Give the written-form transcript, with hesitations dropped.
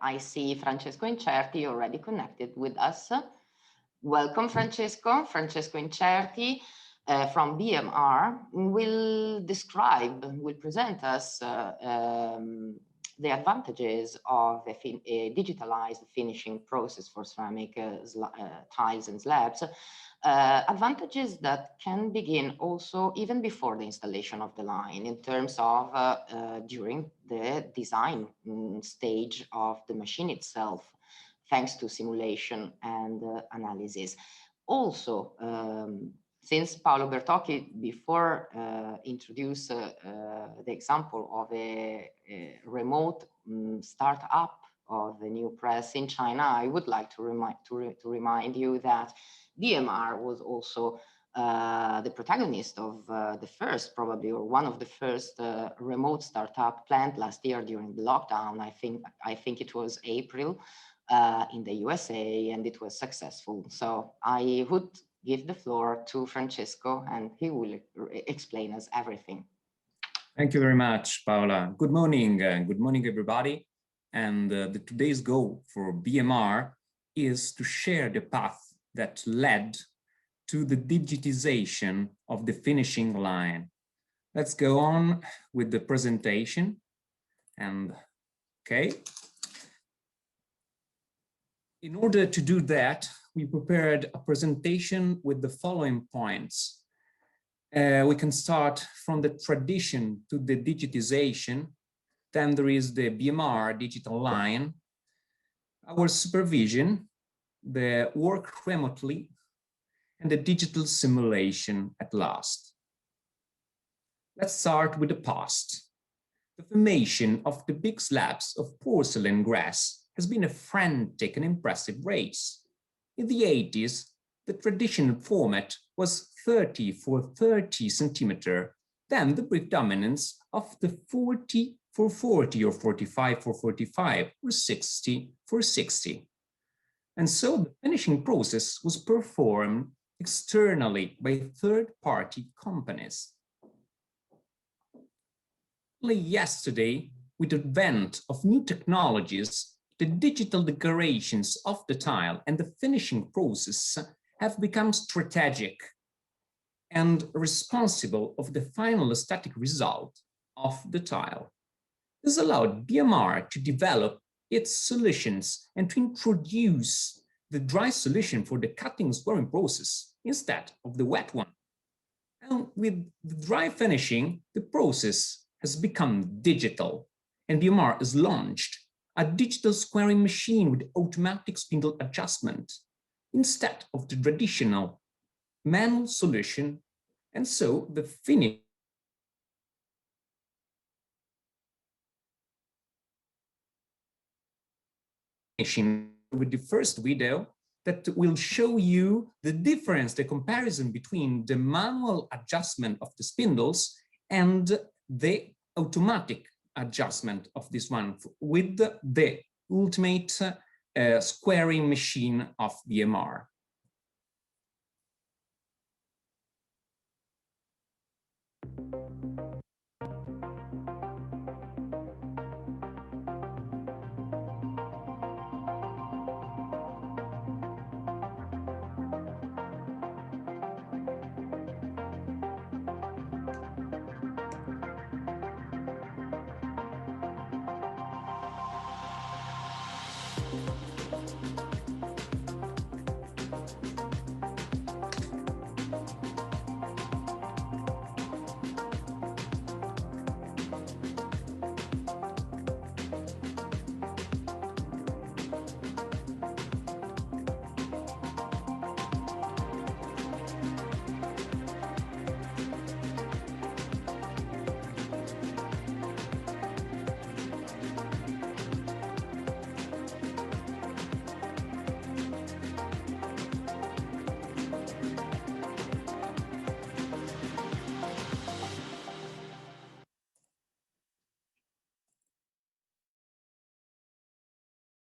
I see Francesco Incerti already connected with us. Welcome, Francesco. Francesco Incerti from BMR will present us the advantages of a digitalized finishing process for ceramic tiles and slabs. Advantages that can begin also even before the installation of the line in terms of during the design stage of the machine itself, thanks to simulation and analysis. Also, since Paolo Bertocchi before introduced the example of a remote startup of a new press in China, I would like to remind you that BMR was also the protagonist of the first, probably, or one of the first remote startup planned last year during the lockdown. I think it was April in the USA, and it was successful. So I would give the floor to Francesco, and he will explain us everything. Thank you very much, Paola. Good morning, everybody. And today's goal for BMR is to share the path that led to the digitization of the finishing line. Let's go on with the presentation. And okay. In order to do that, we prepared a presentation with the following points. We can start from the tradition to the digitization. Then there is the BMR digital line, our supervision, the work remotely, and the digital simulation at last. Let's start with the past. The formation of the big slabs of porcelain glass has been a frantic and impressive race. In the 80s, the traditional format was 30 for 30 centimeter, then the predominance of the 40 for 40 or 45 for 45 or 60 for 60. And so the finishing process was performed externally by third-party companies. Only yesterday, with the advent of new technologies, the digital decorations of the tile and the finishing process have become strategic and responsible of the final aesthetic result of the tile. This allowed BMR to develop its solutions and to introduce the dry solution for the cutting and squaring process instead of the wet one. And with the dry finishing, the process has become digital, and BMR has launched a digital squaring machine with automatic spindle adjustment instead of the traditional manual solution, and so the finishing with the first video that will show you the difference, the comparison between the manual adjustment of the spindles and the automatic adjustment of this one with the ultimate squaring machine of BMR.